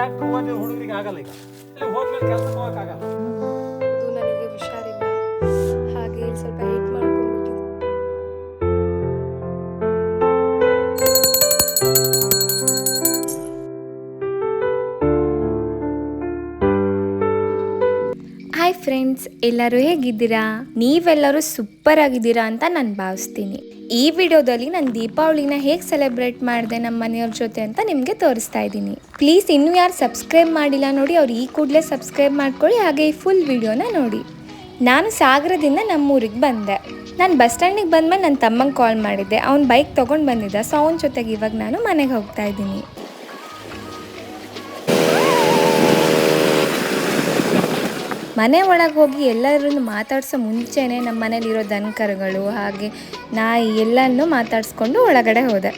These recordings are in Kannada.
ಯಾಕೆ ಓದಿರೋ ಹುಡುಗರಿಗೆ ಆಗಲ್ಲ. ಈಗ ಇಲ್ಲಿ ಹೋದ್ಮೇಲೆ ಕೆಲಸಕ್ಕೆ ಹೋಗೋಕ್ಕಾಗಲ್ಲ. ಅದು ನನಗೆ ಹುಷಾರಿಲ್ಲ, ಹಾಗೆ ಸ್ವಲ್ಪ ಹೇಟ್ ಮಾಡ್ಕೊಂಡ್ಬಿಟ್ಟಿದ್ದೆ. ಹಾಯ್ ಫ್ರೆಂಡ್ಸ್, ಎಲ್ಲರೂ ಹೇಗಿದ್ದೀರಾ? ನೀವೆಲ್ಲರೂ ಸೂಪರ್ ಆಗಿದ್ದೀರಾ ಅಂತ ನಾನು ಭಾವಿಸ್ತೀನಿ. ಈ ವಿಡಿಯೋದಲ್ಲಿ ನಾನು ದೀಪಾವಳಿನ ಹೇಗೆ ಸೆಲೆಬ್ರೇಟ್ ಮಾಡಿದೆ ನಮ್ಮ ಮನೆಯವ್ರ ಜೊತೆ ಅಂತ ನಿಮಗೆ ತೋರಿಸ್ತಾ ಇದ್ದೀನಿ. ಪ್ಲೀಸ್ ಇನ್ನೂ ಯಾರು ಸಬ್ಸ್ಕ್ರೈಬ್ ಮಾಡಿಲ್ಲ ನೋಡಿ, ಅವ್ರು ಈ ಕೂಡಲೇ ಸಬ್ಸ್ಕ್ರೈಬ್ ಮಾಡ್ಕೊಳ್ಳಿ, ಹಾಗೆ ಈ ಫುಲ್ ವಿಡಿಯೋನ ನೋಡಿ. ನಾನು ಸಾಗರದಿಂದ ನಮ್ಮೂರಿಗೆ ಬಂದೆ. ನಾನು ಬಸ್ ಸ್ಟ್ಯಾಂಡಿಗೆ ಬಂದಮೇಲೆ ನನ್ನ ತಮ್ಮಂಗೆ ಕಾಲ್ ಮಾಡಿದ್ದೆ. ಅವ್ನು ಬೈಕ್ ತೊಗೊಂಡು ಬಂದಿದ್ದ, ಸೊ ಅವನ ಜೊತೆಗೆ ಇವಾಗ ನಾನು ಮನೆಗೆ ಹೋಗ್ತಾ ಇದ್ದೀನಿ. ಮನೆ ಒಳಗೆ ಹೋಗಿ ಎಲ್ಲರನ್ನು ಮಾತಾಡ್ಸೋ ಮುಂಚೆನೇ ನಮ್ಮ ಮನೇಲಿರೋ ದನಕರುಗಳು ಹಾಗೆ ನಾಯಿ ಎಲ್ಲನೂ ಮಾತಾಡಿಸ್ಕೊಂಡು ಒಳಗಡೆ ಹೋದೆ.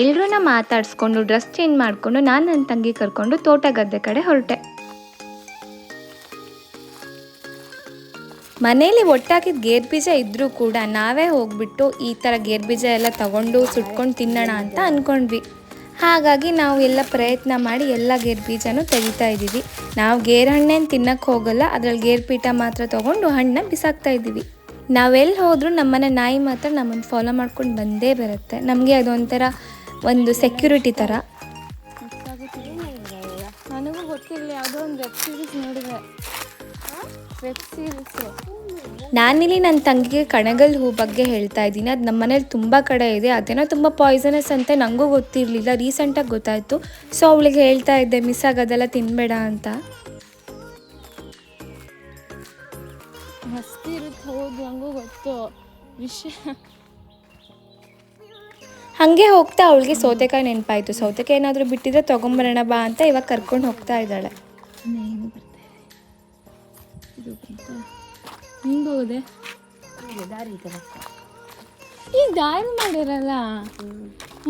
ಎಲ್ಲರನ್ನ ಮಾತಾಡಿಸ್ಕೊಂಡು ಡ್ರೆಸ್ ಚೇಂಜ್ ಮಾಡಿಕೊಂಡು ನಾನು ನನ್ನ ತಂಗಿ ಕರ್ಕೊಂಡು ತೋಟ ಗದ್ದೆ ಕಡೆ ಹೊರಟೆ. ಮನೇಲಿ ಒಟ್ಟಾಕಿದ ಗೇರು ಬೀಜ ಇದ್ದರೂ ಕೂಡ ನಾವೇ ಹೋಗ್ಬಿಟ್ಟು ಈ ಥರ ಗೇರು ಬೀಜ ಎಲ್ಲ ತಗೊಂಡು ಸುಟ್ಕೊಂಡು ತಿನ್ನೋಣ ಅಂತ ಅಂದ್ಕೊಂಡ್ವಿ. ಹಾಗಾಗಿ ನಾವು ಎಲ್ಲ ಪ್ರಯತ್ನ ಮಾಡಿ ಎಲ್ಲ ಗೇರು ಬೀಜನೂ ತೆಗಿತಾ ಇದ್ದೀವಿ. ನಾವು ಗೇರು ಹಣ್ಣೇನು ತಿನ್ನಕ್ಕೆ ಹೋಗಲ್ಲ, ಅದರಲ್ಲಿ ಗೇರು ಪೀಠ ಮಾತ್ರ ತೊಗೊಂಡು ಹಣ್ಣನ್ನ ಬಿಸಾಕ್ತಾ ಇದ್ದೀವಿ. ನಾವೆಲ್ಲಿ ಹೋದರೂ ನಮ್ಮನೆ ನಾಯಿ ಮಾತ್ರ ನಮ್ಮನ್ನು ಫಾಲೋ ಮಾಡ್ಕೊಂಡು ಬಂದೇ ಬರುತ್ತೆ. ನಮಗೆ ಅದೊಂಥರ ಒಂದು ಸೆಕ್ಯೂರಿಟಿ ಥರ. ನನಗೂ ಗೊತ್ತಿಲ್ಲ, ಯಾವುದೋ ಒಂದು ವೆಬ್ ಸೀರೀಸ್ ನೋಡಿದೆ. ವೆಬ್ ಸೀರೀಸು ನಾನಿಲ್ಲಿ ನನ್ನ ತಂಗಿಗೆ ಕಣಗಲ್ ಹೂ ಬಗ್ಗೆ ಹೇಳ್ತಾ ಇದ್ದೀನಿ. ಅದು ನಮ್ಮ ಮನೇಲಿ ತುಂಬ ಕಡೆ ಇದೆ, ಅದೇನೋ ತುಂಬ ಪಾಯ್ಸನಸ್ ಅಂತ ನನಗೂ ಗೊತ್ತಿರಲಿಲ್ಲ, ರೀಸೆಂಟಾಗಿ ಗೊತ್ತಾಯಿತು. ಸೊ ಅವಳಿಗೆ ಹೇಳ್ತಾ ಇದ್ದೆ ಮಿಸ್ ಆಗೋದೆಲ್ಲ ತಿನ್ನಬೇಡ ಅಂತ. ಮಸ್ತಿ ಇರುತ್ತೆ, ಹೌದು ನನಗೂ ಗೊತ್ತು ವಿಷಯ. ಹಾಗೆ ಹೋಗ್ತಾ ಅವಳಿಗೆ ಸೌತೆಕಾಯಿ ನೆನಪಾಯಿತು. ಸೌತೆಕಾಯಿ ಏನಾದರೂ ಬಿಟ್ಟಿದ್ರೆ ತೊಗೊಂಬರೋಣ ಬಾ ಅಂತ ಇವಾಗ ಕರ್ಕೊಂಡು ಹೋಗ್ತಾ ಇದ್ದಾಳೆ. ಹಿಂಗೆ ಹೋದೆ ಈಗ ದಾರಿ ಮಾಡಿರಲ್ಲ,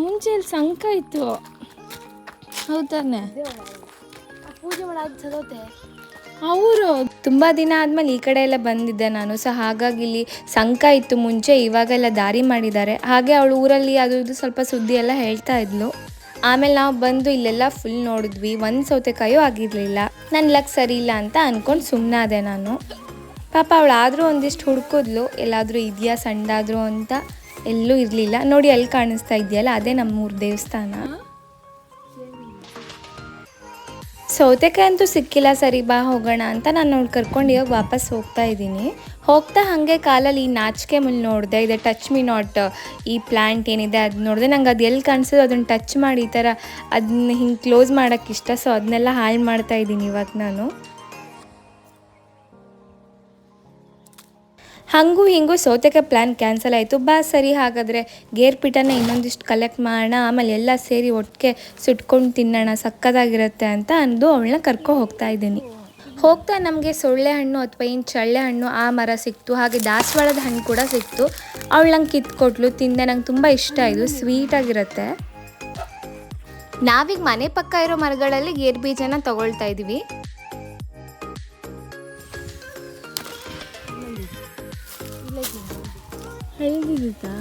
ಮುಂಚೆ ಇಲ್ಲಿ ಸಂಕ ಇತ್ತು, ಹೌದಾನೆ? ಪೂಜೆ ಮಾಡೋದು ಅವರು ತುಂಬ ದಿನ ಆದಮೇಲೆ ಈ ಕಡೆ ಎಲ್ಲ ಬಂದಿದ್ದೆ ನಾನು. ಸೊ ಹಾಗಾಗಿ ಇಲ್ಲಿ ಸಂಕ ಇತ್ತು ಮುಂಚೆ, ಇವಾಗೆಲ್ಲ ದಾರಿ ಮಾಡಿದ್ದಾರೆ. ಹಾಗೆ ಅವಳು ಊರಲ್ಲಿ ಅದು ಇದು ಸ್ವಲ್ಪ ಸುದ್ದಿ ಎಲ್ಲ ಹೇಳ್ತಾ ಇದ್ಲು. ಆಮೇಲೆ ನಾವು ಬಂದು ಇಲ್ಲೆಲ್ಲ ಫುಲ್ ನೋಡಿದ್ವಿ, ಒಂದು ಸೌತೆಕಾಯೂ ಆಗಿರಲಿಲ್ಲ. ನನ್ನ ಲಕ್ ಸರಿ ಇಲ್ಲ ಅಂತ ಅಂದ್ಕೊಂಡು ಸುಮ್ಮನಾದೆ ನಾನು. ಪಾಪ ಅವಳಾದರೂ ಒಂದಿಷ್ಟು ಹುಡ್ಕಿದ್ಲು, ಎಲ್ಲಾದರೂ ಇದೆಯಾ ಸಣ್ಣದಾದರೂ ಅಂತ. ಎಲ್ಲೂ ಇರಲಿಲ್ಲ. ನೋಡಿ ಅಲ್ಲಿ ಕಾಣಿಸ್ತಾ ಇದೆಯಲ್ಲ, ಅದೇ ನಮ್ಮೂರ ದೇವಸ್ಥಾನ. ಸೌತೆಕಾಯಿ ಅಂತೂ ಸಿಕ್ಕಿಲ್ಲ, ಸರಿ ಬಾ ಹೋಗೋಣ ಅಂತ ನಾನು ನೋಡಿ ಕರ್ಕೊಂಡು ಇವಾಗ ವಾಪಸ್ ಹೋಗ್ತಾ ಇದ್ದೀನಿ. ಹೋಗ್ತಾ ಹಾಗೆ ಕಾಲಲ್ಲಿ ಈ ನಾಚಿಕೆ ಮುಳ್ಳು ನೋಡಿದೆ, ಇದೆ ಟಚ್ ಮಿ ನಾಟ್ ಈ ಪ್ಲ್ಯಾಂಟ್ ಏನಿದೆ ಅದು ನೋಡಿದೆ. ನಂಗೆ ಅದು ಎಲ್ಲಿ ಕಾಣಿಸೋದು ಅದನ್ನು ಟಚ್ ಮಾಡಿ ಈ ಥರ ಅದನ್ನ ಹಿಂಗೆ ಕ್ಲೋಸ್ ಮಾಡೋಕ್ಕಿಷ್ಟ. ಸೊ ಅದನ್ನೆಲ್ಲ ಹಾಳು ಮಾಡ್ತಾ ಇದ್ದೀನಿ ಇವಾಗ ನಾನು. ಹಾಗೂ ಹಿಂಗೂ ಸೌತೆಕಾಯಿ ಪ್ಲ್ಯಾನ್ ಕ್ಯಾನ್ಸಲ್ ಆಯಿತು. ಬಾ ಸರಿ ಹಾಗಾದರೆ ಗೇರು ಪೀಠನ ಇನ್ನೊಂದಿಷ್ಟು ಕಲೆಕ್ಟ್ ಮಾಡೋಣ, ಆಮೇಲೆ ಎಲ್ಲ ಸೇರಿ ಒಟ್ಟಿಗೆ ಸುಟ್ಕೊಂಡು ತಿನ್ನೋಣ, ಸಕ್ಕತ್ತಾಗಿರುತ್ತೆ ಅಂತ ಅಂದು ಅವಳನ್ನ ಕರ್ಕೊಂಡು ಹೋಗ್ತಾ ಇದ್ದೀನಿ. ಹೋಗ್ತಾ ನಮಗೆ ಸೊಳ್ಳೆ ಹಣ್ಣು ಅಥವಾ ಏನು ಚಳ್ಳೆ ಹಣ್ಣು ಆ ಮರ ಸಿಕ್ತು, ಹಾಗೆ ದಾಸವಾಳದ ಹಣ್ಣು ಕೂಡ ಸಿಕ್ತು. ಅವಳು ನಂಗೆ ಕಿತ್ಕೊಟ್ಲು, ತಿಂದೆ. ನಂಗೆ ತುಂಬ ಇಷ್ಟ, ಇದು ಸ್ವೀಟಾಗಿರುತ್ತೆ. ನಾವೀಗ ಮನೆ ಪಕ್ಕ ಇರೋ ಮರಗಳಲ್ಲಿ ಗೇರು ಬೀಜನ ತಗೊಳ್ತಾ ಇದ್ದೀವಿ. ಹಳದಿರುತ್ತಾ?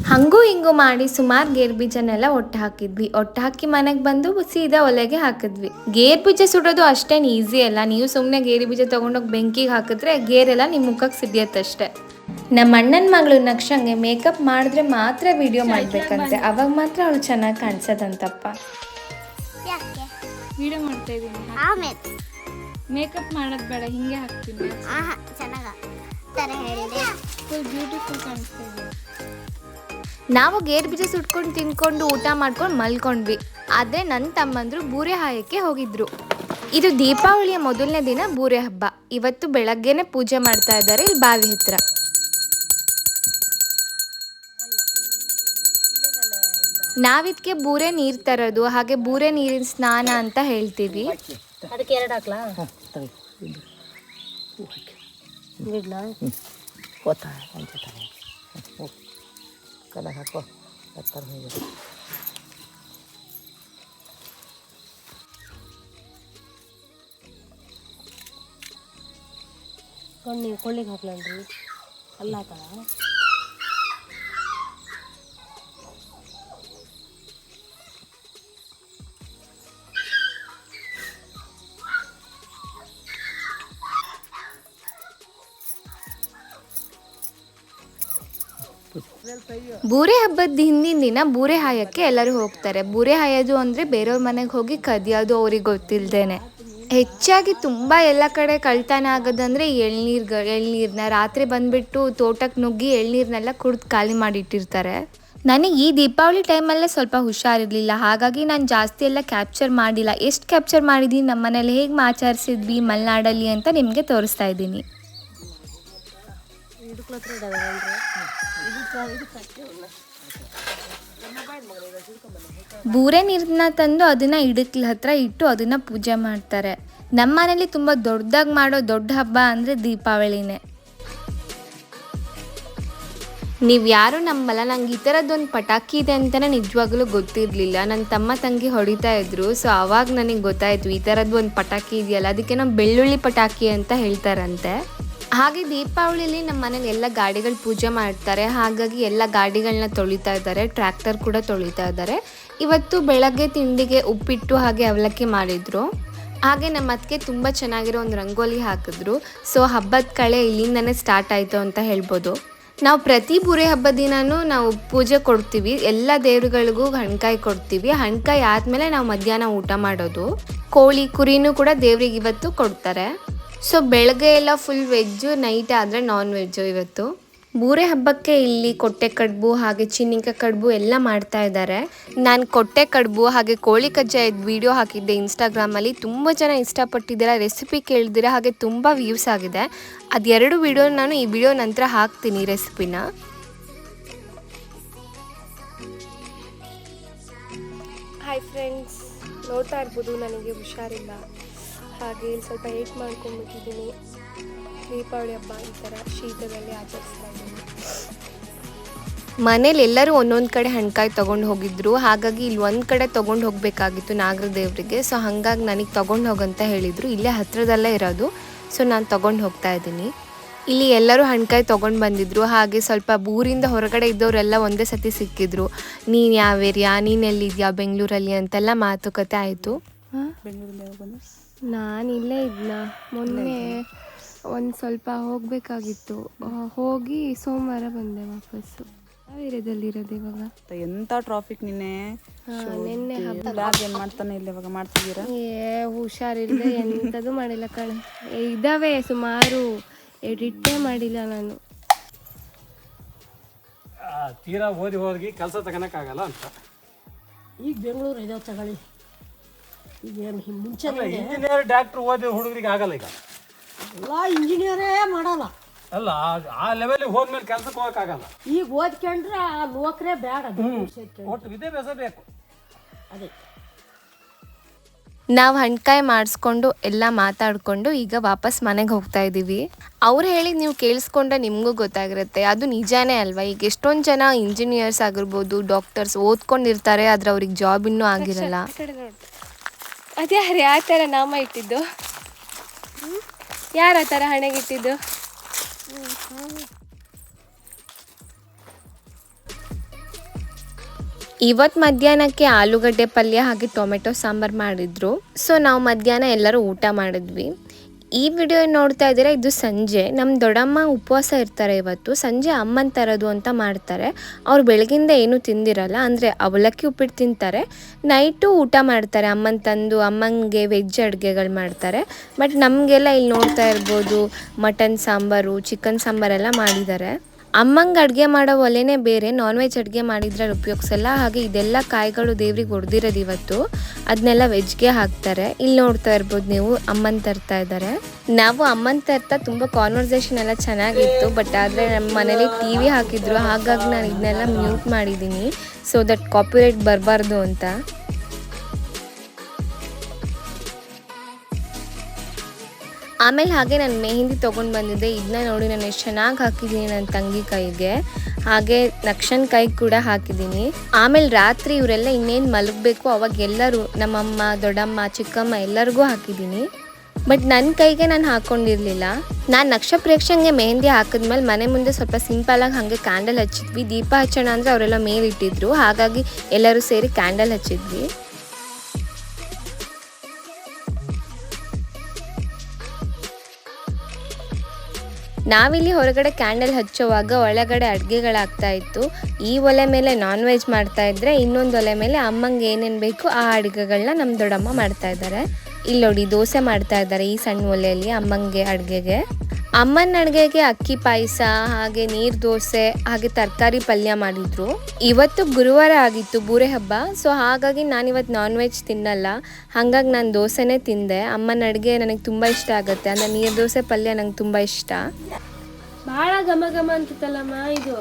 ಹಂಗೂ ಹಿಂಗೂ ಮಾಡಿ ಸುಮಾರು ಗೇರು ಬೀಜನೆಲ್ಲ ಒಟ್ಟು ಹಾಕಿದ್ವಿ. ಒಟ್ಟು ಹಾಕಿ ಮನೆಗೆ ಬಂದು ಸೀದಾ ಒಲೆಗೆ ಹಾಕಿದ್ವಿ. ಗೇರು ಬೀಜ ಸುಡೋದು ಅಷ್ಟೇನು ಈಸಿ ಅಲ್ಲ. ನೀವು ಸುಮ್ಮನೆ ಗೇರು ಬೀಜ ತೊಗೊಂಡೋಗಿ ಬೆಂಕಿಗೆ ಹಾಕಿದ್ರೆ ಗೇರೆಲ್ಲ ನಿಮ್ಮ ಮುಖಕ್ಕೆ ಸಿಡಿಯತ್ತಷ್ಟೆ. ನಮ್ಮ ಅಣ್ಣನ ಮಗಳು ನಕ್ಷಂಗೆ ಮೇಕಪ್ ಮಾಡಿದ್ರೆ ಮಾತ್ರ ವಿಡಿಯೋ ಮಾಡಬೇಕಂತೆ, ಅವಾಗ ಮಾತ್ರ ಅವಳು ಚೆನ್ನಾಗಿ ಕಾಣಿಸೋದಂತಪ್ಪ. ವಿಡಿಯೋ ಮಾಡ್ತಾ ಇದ್ದೀನಿ, ಮೇಕಪ್ ಮಾಡೋದು ಬೇಡ, ಹಿಂಗೆ ಹಾಕ್ತೀನಿ. ಫುಲ್ ಬ್ಯೂಟಿಫುಲ್ ಕಾಣಿಸ್ತಾ ಇದೆ. ನಾವು ಗೇರು ಬೀಜ ಸುಟ್ಕೊಂಡು ತಿನ್ಕೊಂಡು ಊಟ ಮಾಡ್ಕೊಂಡು ಮಲ್ಕೊಂಡ್ವಿ. ಆದರೆ ನನ್ನ ತಮ್ಮಂದರು ಬೂರೆ ಹಾಯಕ್ಕೆ ಹೋಗಿದ್ರು. ಇದು ದೀಪಾವಳಿಯ ಮೊದಲನೇ ದಿನ ಬೂರೆ ಹಬ್ಬ. ಇವತ್ತು ಬೆಳಗ್ಗೆನೆ ಪೂಜೆ ಮಾಡ್ತಾ ಇದ್ದಾರೆ ಇಲ್ಲಿ ಬಾವಿ ಹತ್ರ. ನಾವಿದಕ್ಕೆ ಬೂರೆ ನೀರು ತರೋದು, ಹಾಗೆ ಬೂರೆ ನೀರಿನ ಸ್ನಾನ ಅಂತ ಹೇಳ್ತೀವಿ. ಅದಕ್ಕೆ 2 ಹಾಕ್ಲಾ? ಬಿಡ್ಲಾ? ಕಲರ್ ಹಾಕೋ. ನೀವು ಕೊಳ್ಳಿಗೆ ಹಾಕ್ಲಲ್ರಿ ಅಲ್ಲ ಹಾಕಲ್ಲ. ಬೂರೆ ಹಬ್ಬದ ಹಿಂದಿನ ದಿನ ಬೂರೆ ಹಾಯಕ್ಕೆ ಎಲ್ಲರೂ ಹೋಗ್ತಾರೆ. ಬೂರೆ ಹಾಯೋದು ಅಂದರೆ ಬೇರೆಯವ್ರ ಮನೆಗೆ ಹೋಗಿ ಕದಿಯೋದು, ಅವ್ರಿಗೆ ಗೊತ್ತಿಲ್ಲದೇನೆ. ಹೆಚ್ಚಾಗಿ ತುಂಬ ಎಲ್ಲ ಕಡೆ ಕಳ್ತನ ಆಗೋದಂದರೆ ಎಳ್ನೀರನ್ನ ರಾತ್ರಿ ಬಂದುಬಿಟ್ಟು ತೋಟಕ್ಕೆ ನುಗ್ಗಿ ಎಳ್ನೀರನ್ನೆಲ್ಲ ಕುಡ್ದು ಖಾಲಿ ಮಾಡಿಟ್ಟಿರ್ತಾರೆ. ನನಗೆ ಈ ದೀಪಾವಳಿ ಟೈಮಲ್ಲೇ ಸ್ವಲ್ಪ ಹುಷಾರಿರಲಿಲ್ಲ, ಹಾಗಾಗಿ ನಾನು ಜಾಸ್ತಿ ಎಲ್ಲ ಕ್ಯಾಪ್ಚರ್ ಮಾಡಿಲ್ಲ. ಎಷ್ಟು ಕ್ಯಾಪ್ಚರ್ ಮಾಡಿದ್ದೀನಿ, ನಮ್ಮ ಮನೇಲಿ ಹೇಗೆ ಆಚರಿಸಿದ್ವಿ ಮಲೆನಾಡಲ್ಲಿ ಅಂತ ನಿಮಗೆ ತೋರಿಸ್ತಾ ಇದ್ದೀನಿ. ಬೂರೆ ನೀರನ್ನ ತಂದು ಅದನ್ನ ಇಡಕ್ಲ ಹತ್ರ ಇಟ್ಟು ಅದನ್ನ ಪೂಜೆ ಮಾಡ್ತಾರೆ. ನಮ್ಮ ಮನೇಲಿ ತುಂಬ ದೊಡ್ಡದಾಗಿ ಮಾಡೋ ದೊಡ್ಡ ಹಬ್ಬ ಅಂದರೆ ದೀಪಾವಳಿನೇ. ನೀವು ಯಾರು ನಂಬಲ್ಲ, ನಂಗೆ ಈ ಥರದ್ದೊಂದು ಪಟಾಕಿ ಇದೆ ಅಂತಲೇ ನಿಜವಾಗ್ಲೂ ಗೊತ್ತಿರಲಿಲ್ಲ. ನನ್ನ ತಮ್ಮ ತಂಗಿ ಹೊಡಿತಾ ಇದ್ರು, ಸೊ ಆವಾಗ ನನಗೆ ಗೊತ್ತಾಯಿತು ಈ ಥರದ್ದು ಒಂದು ಪಟಾಕಿ ಇದೆಯಲ್ಲ, ಅದಕ್ಕೆ ನಾವು ಬೆಳ್ಳುಳ್ಳಿ ಪಟಾಕಿ ಅಂತ ಹೇಳ್ತಾರಂತೆ. ಹಾಗೆ ದೀಪಾವಳಿಲಿ ನಮ್ಮ ಮನೇಲಿ ಎಲ್ಲ ಗಾಡಿಗಳು ಪೂಜೆ ಮಾಡ್ತಾರೆ, ಹಾಗಾಗಿ ಎಲ್ಲ ಗಾಡಿಗಳನ್ನ ತೊಳಿತಾ ಇದ್ದಾರೆ, ಟ್ರ್ಯಾಕ್ಟರ್ ಕೂಡ ತೊಳಿತಾ ಇದ್ದಾರೆ. ಇವತ್ತು ಬೆಳಗ್ಗೆ ತಿಂಡಿಗೆ ಉಪ್ಪಿಟ್ಟು ಹಾಗೆ ಅವಲಕ್ಕಿ ಮಾಡಿದರು. ಹಾಗೆ ನಮ್ಮ ಅತ್ತಿಗೆ ತುಂಬ ಚೆನ್ನಾಗಿರೋ ಒಂದು ರಂಗೋಲಿ ಹಾಕಿದ್ರು. ಸೊ ಹಬ್ಬದ ಕಳೆ ಇಲ್ಲಿಂದನೇ ಸ್ಟಾರ್ಟ್ ಆಯಿತು ಅಂತ ಹೇಳ್ಬೋದು. ನಾವು ಪ್ರತಿ ಬೂರೆ ಹಬ್ಬದ ದಿನವೂ ನಾವು ಪೂಜೆ ಕೊಡ್ತೀವಿ, ಎಲ್ಲ ದೇವರುಗಳಿಗೂ ಹಣ್ಕಾಯಿ ಕೊಡ್ತೀವಿ. ಹಣ್ಕಾಯಿ ಆದಮೇಲೆ ನಾವು ಮಧ್ಯಾಹ್ನ ಊಟ ಮಾಡೋದು. ಕೋಳಿ ಕುರಿನೂ ಕೂಡ ದೇವ್ರಿಗೆ ಇವತ್ತು ಕೊಡ್ತಾರೆ. ಸೊ ಬೆಳಗ್ಗೆ ಎಲ್ಲ ಫುಲ್ ವೆಜ್ಜು, ನೈಟ್ ಆದರೆ ನಾನ್ ವೆಜ್ಜು. ಇವತ್ತು ಬೂರೆ ಹಬ್ಬಕ್ಕೆ ಇಲ್ಲಿ ಕೊಟ್ಟೆ ಕಡುಬು ಹಾಗೆ ಚಿನ್ನಿಕಾಯಿ ಕಡುಬು ಎಲ್ಲ ಮಾಡ್ತಾ ಇದ್ದಾರೆ. ನಾನು ಕೊಟ್ಟೆ ಕಡುಬು ಹಾಗೆ ಕೋಳಿ ಕಜ್ಜಾಯದ ವಿಡಿಯೋ ಹಾಕಿದ್ದೆ ಇನ್ಸ್ಟಾಗ್ರಾಮಲ್ಲಿ. ತುಂಬ ಜನ ಇಷ್ಟಪಟ್ಟಿದ್ದೀರಾ, ರೆಸಿಪಿ ಕೇಳಿದ್ದೀರಾ, ಹಾಗೆ ತುಂಬ ವ್ಯೂಸ್ ಆಗಿದೆ. ಅದೆರಡು ವಿಡಿಯೋ ನಾನು ಈ ವಿಡಿಯೋ ನಂತರ ಹಾಕ್ತೀನಿ ರೆಸಿಪಿನ. ಹಾಯ್ ಫ್ರೆಂಡ್ಸ್, ನೋಡ್ತಾ ಇರ್ಬೋದು ನನಗೆ ಹುಷಾರಿಲ್ಲ, ಹಾಗೆ ಇಲ್ಲಿ ಸ್ವಲ್ಪ ಏಟ್ ಮಾಡ್ಕೊಂಡ್ಬಿಟ್ಟಿದ್ದೀನಿ. ದೀಪಾವಳಿ ಹಬ್ಬ ಈ ಥರ ಶೀತದಲ್ಲಿ ಆಚರಿಸ್ತಾ ಇದ್ದೀನಿ. ಮನೇಲಿ ಎಲ್ಲರೂ ಒಂದೊಂದು ಕಡೆ ಹಣ್ಕಾಯಿ ತೊಗೊಂಡು ಹೋಗಿದ್ರು, ಹಾಗಾಗಿ ಇಲ್ಲಿ ಒಂದು ಕಡೆ ತೊಗೊಂಡು ಹೋಗಬೇಕಾಗಿತ್ತು ನಾಗರ ದೇವರಿಗೆ. ಸೊ ಹಾಗಾಗಿ ನನಗೆ ತೊಗೊಂಡು ಹೋಗಂತ ಹೇಳಿದರು. ಇಲ್ಲೇ ಹತ್ತಿರದಲ್ಲೇ ಇರೋದು, ಸೊ ನಾನು ತೊಗೊಂಡು ಹೋಗ್ತಾ ಇದ್ದೀನಿ. ಇಲ್ಲಿ ಎಲ್ಲರೂ ಹಣ್ಕಾಯಿ ತೊಗೊಂಡು ಬಂದಿದ್ರು. ಹಾಗೆ ಸ್ವಲ್ಪ ಊರಿಂದ ಹೊರಗಡೆ ಇದ್ದವರೆಲ್ಲ ಒಂದೇ ಸತಿ ಸಿಕ್ಕಿದ್ರು. ನೀನು ಯಾವ ಏರಿಯಾ, ನೀನು ಎಲ್ಲಿದ್ಯಾ ಬೆಂಗಳೂರಲ್ಲಿ ಅಂತೆಲ್ಲ ಮಾತುಕತೆ ಆಯಿತು. ನಾನು ಇಲ್ಲೇ ಇದ್ನ, ಮೊನ್ನೆ ಒಂದು ಸ್ವಲ್ಪ ಹೋಗಬೇಕಾಗಿತ್ತು, ಹೋಗಿ ಸೋಮವಾರ ಬಂದೆ ವಾಪಸ್ಸು. ಯಾವ ಏರಿಯಾದಲ್ಲಿರೋದು ಇವಾಗ? ಎಂತ ಟ್ರಾಫಿಕ್ ನಿನ್ನೆ. ನಿನ್ನೆ ಹಬ್ಬ ಏನು ಮಾಡ್ತಾನೆ ಇಲ್ಲ ಇವಾಗ ಮಾಡ್ತಿದ್ದೀರಾ? ಹುಷಾರಿಲ್ಲದೆ ಎಂಥದ್ದು ಮಾಡಿಲ್ಲ ಕಣೆ. ಇದ್ದಾವೆ ಸುಮಾರು, ಎಡಿಟೇ ಮಾಡಿಲ್ಲ ನಾನು. ತೀರಾ ಓದಿ ಹೋಗಿ ಕೆಲಸ ತಗೊಳಕ್ಕಾಗಲ್ಲ ಅಂತ. ಈಗ ಬೆಂಗಳೂರು ಇದಾವೆ ತಗೊಳ್ಳಿ. ಈಗ ಮುಂಚೆ ಇಂಜಿನಿಯರ್ ಡಾಕ್ಟರ್ ಓದಿ ಹುಡುಗರಿಗೆ ಆಗಲ್ಲ ಈಗ. ಎಲ್ಲ ಇಂಜಿನಿಯರೇ ಮಾಡಲ್ಲ. ಅಲ್ಲ, ಆ ಲೆವೆಲ್ಗೆ ಹೋದ್ಮೇಲೆ ಕೆಲ್ಸಕ್ಕೆ ಹೋಗಕ್ಕಾಗಲ್ಲ. ಈಗ ಓದ್ಕೊಂಡ್ರೆ ಆ ನೌಕರೇ ಬೇಡ. ಒಟ್ಟು ವಿದ್ಯಾಭ್ಯಾಸ ಬೇಕು. ಅದೇ ನಾವು ಹಣ್ಕಾಯಿ ಮಾಡಿಸ್ಕೊಂಡು ಎಲ್ಲ ಮಾತಾಡಿಕೊಂಡು ಈಗ ವಾಪಸ್ ಮನೆಗೆ ಹೋಗ್ತಾ ಇದ್ದೀವಿ. ಅವ್ರು ಹೇಳಿದ್ದು ನೀವು ಕೇಳಿಸ್ಕೊಂಡ್ರೆ ನಿಮಗೂ ಗೊತ್ತಾಗಿರುತ್ತೆ, ಅದು ನಿಜಾನೇ ಅಲ್ವಾ. ಈಗ ಎಷ್ಟೊಂದು ಜನ ಇಂಜಿನಿಯರ್ಸ್ ಆಗಿರ್ಬೋದು, ಡಾಕ್ಟರ್ಸ್ ಓದ್ಕೊಂಡಿರ್ತಾರೆ, ಆದರೆ ಅವ್ರಿಗೆ ಜಾಬ್ ಇನ್ನೂ ಆಗಿರಲ್ಲ. ಅದೇ ಯಾವ ಥರ ನಾಮ ಇಟ್ಟಿದ್ದು? ಯಾರ ಥರ ಹಣೆಗಿಟ್ಟಿದ್ದು? ಇವತ್ತು ಮಧ್ಯಾಹ್ನಕ್ಕೆ ಆಲೂಗಡ್ಡೆ ಪಲ್ಯ ಹಾಗೆ ಟೊಮೆಟೊ ಸಾಂಬಾರು ಮಾಡಿದ್ರು. ಸೊ ನಾವು ಮಧ್ಯಾಹ್ನ ಎಲ್ಲರೂ ಊಟ ಮಾಡಿದ್ವಿ. ಈ ವಿಡಿಯೋ ನೋಡ್ತಾ ಇದ್ದೀರಾ, ಇದು ಸಂಜೆ. ನಮ್ಮ ದೊಡ್ಡಮ್ಮ ಉಪವಾಸ ಇರ್ತಾರೆ ಇವತ್ತು. ಸಂಜೆ ಅಮ್ಮನ ತರೋದು ಅಂತ ಮಾಡ್ತಾರೆ. ಅವ್ರು ಬೆಳಗಿಂದ ಏನೂ ತಿಂದಿರಲ್ಲ, ಅಂದರೆ ಅವಲಕ್ಕಿ ಉಪ್ಪಿಟ್ಟು ತಿಂತಾರೆ. ನೈಟು ಊಟ ಮಾಡ್ತಾರೆ ಅಮ್ಮನ ತಂದು. ಅಮ್ಮನಿಗೆ ವೆಜ್ ಅಡುಗೆಗಳು ಮಾಡ್ತಾರೆ. ಬಟ್ ನಮಗೆಲ್ಲ ಇಲ್ಲಿ ನೋಡ್ತಾ ಇರ್ಬೋದು, ಮಟನ್ ಸಾಂಬಾರು, ಚಿಕನ್ ಸಾಂಬಾರೆಲ್ಲ ಮಾಡಿದ್ದಾರೆ. ಅಮ್ಮಂಗೆ ಅಡುಗೆ ಮಾಡೋ ಒಲೆನೇ ಬೇರೆ, ನಾನ್ ವೆಜ್ ಅಡುಗೆ ಮಾಡಿದ್ರೆ ಉಪಯೋಗಿಸಲ್ಲ. ಹಾಗೆ ಇದೆಲ್ಲ ಕಾಯಿಗಳು ದೇವ್ರಿಗೆ ಹೊಡೆದಿರೋದು ಇವತ್ತು, ಅದನ್ನೆಲ್ಲ ವೆಜ್ಗೆ ಹಾಕ್ತಾರೆ. ಇಲ್ಲಿ ನೋಡ್ತಾ ಇರ್ಬೋದು ನೀವು, ಅಮ್ಮನ ತರ್ತಾ ಇದ್ದಾರೆ. ನಾವು ಅಮ್ಮನ ತರ್ತಾ ತುಂಬ ಕಾನ್ವರ್ಸೇಷನ್ ಎಲ್ಲ ಚೆನ್ನಾಗಿತ್ತು. ಬಟ್ ಆದರೆ ನಮ್ಮ ಮನೇಲಿ TV ಹಾಕಿದ್ರು, ಹಾಗಾಗಿ ನಾನು ಇದನ್ನೆಲ್ಲ ಮ್ಯೂಟ್ ಮಾಡಿದ್ದೀನಿ. ಸೊ ದಟ್ ಕಾಪಿರೈಟ್ ಬರಬಾರ್ದು ಅಂತ. ಆಮೇಲೆ ಹಾಗೆ ನಾನು ಮೆಹಂದಿ ತೊಗೊಂಡು ಬಂದಿದ್ದೆ. ಇದನ್ನ ನೋಡಿ ನಾನು ಎಷ್ಟು ಚೆನ್ನಾಗಿ ಹಾಕಿದ್ದೀನಿ ನನ್ನ ತಂಗಿ ಕೈಗೆ, ಹಾಗೆ ನಕ್ಷನ್ ಕೈಗೆ ಕೂಡ ಹಾಕಿದ್ದೀನಿ. ಆಮೇಲೆ ರಾತ್ರಿ ಇವರೆಲ್ಲ ಇನ್ನೇನು ಮಲಗಬೇಕು ಅವಾಗ ಎಲ್ಲರೂ ನಮ್ಮಮ್ಮ, ದೊಡ್ಡಮ್ಮ, ಚಿಕ್ಕಮ್ಮ ಎಲ್ಲರಿಗೂ ಹಾಕಿದ್ದೀನಿ. ಬಟ್ ನನ್ನ ಕೈಗೆ ನಾನು ಹಾಕ್ಕೊಂಡಿರಲಿಲ್ಲ. ನಾನು ನಕ್ಷಪ್ರೇಕ್ಷಂಗೆ ಮೆಹಂದಿ ಹಾಕಿದ್ಮೇಲೆ ಮನೆ ಮುಂದೆ ಸ್ವಲ್ಪ ಸಿಂಪಲಾಗಿ ಹಾಗೆ ಕ್ಯಾಂಡಲ್ ಹಚ್ಚಿದ್ವಿ. ದೀಪ ಹಚ್ಚೋಣ ಅಂದರೆ ಅವರೆಲ್ಲ ಮೇಲಿಟ್ಟಿದ್ರು, ಹಾಗಾಗಿ ಎಲ್ಲರೂ ಸೇರಿ ಕ್ಯಾಂಡಲ್ ಹಚ್ಚಿದ್ವಿ. ನಾವಿಲ್ಲಿ ಹೊರಗಡೆ ಕ್ಯಾಂಡಲ್ ಹಚ್ಚೋವಾಗ ಒಳಗಡೆ ಅಡುಗೆಗಳಾಗ್ತಾ ಇತ್ತು. ಈ ಒಲೆ ಮೇಲೆ ನಾನ್ ವೆಜ್ ಮಾಡ್ತಾ ಇದ್ರೆ, ಇನ್ನೊಂದು ಒಲೆ ಮೇಲೆ ಅಮ್ಮಂಗೆ ಏನೇನು ಬೇಕು ಆ ಅಡುಗೆಗಳನ್ನ ನಮ್ಮ ದೊಡ್ಡಮ್ಮ ಮಾಡ್ತಾ ಇದ್ದಾರೆ. ಇಲ್ಲಿ ನೋಡಿ ದೋಸೆ ಮಾಡ್ತಾ ಇದ್ದಾರೆ ಈ ಸಣ್ಣ ಒಲೆಯಲ್ಲಿ ಅಮ್ಮಂಗೆ ಅಡುಗೆಗೆ. ಅಮ್ಮನ ಅಡುಗೆಗೆ ಅಕ್ಕಿ ಪಾಯಸ, ಹಾಗೆ ನೀರು ದೋಸೆ, ಹಾಗೆ ತರಕಾರಿ ಪಲ್ಯ ಮಾಡಿದ್ರು. ಇವತ್ತು ಗುರುವಾರ ಆಗಿತ್ತು, ಬೂರೆ ಹಬ್ಬ. ಸೊ ಹಾಗಾಗಿ ನಾನಿವತ್ತು ನಾನ್ ವೆಜ್ ತಿನ್ನಲ್ಲ, ಹಾಗಾಗಿ ನಾನು ದೋಸೆನೇ ತಿಂದೆ. ಅಮ್ಮನ ಅಡುಗೆ ನನಗೆ ತುಂಬ ಇಷ್ಟ ಆಗುತ್ತೆ, ಅಂದರೆ ನೀರು ದೋಸೆ ಪಲ್ಯ ನಂಗೆ ತುಂಬ ಇಷ್ಟ. ಭಾಳ ಘಮ ಘಮ ಅಂತಿತ್ತಲ್ಲಮ್ಮ ಇದು.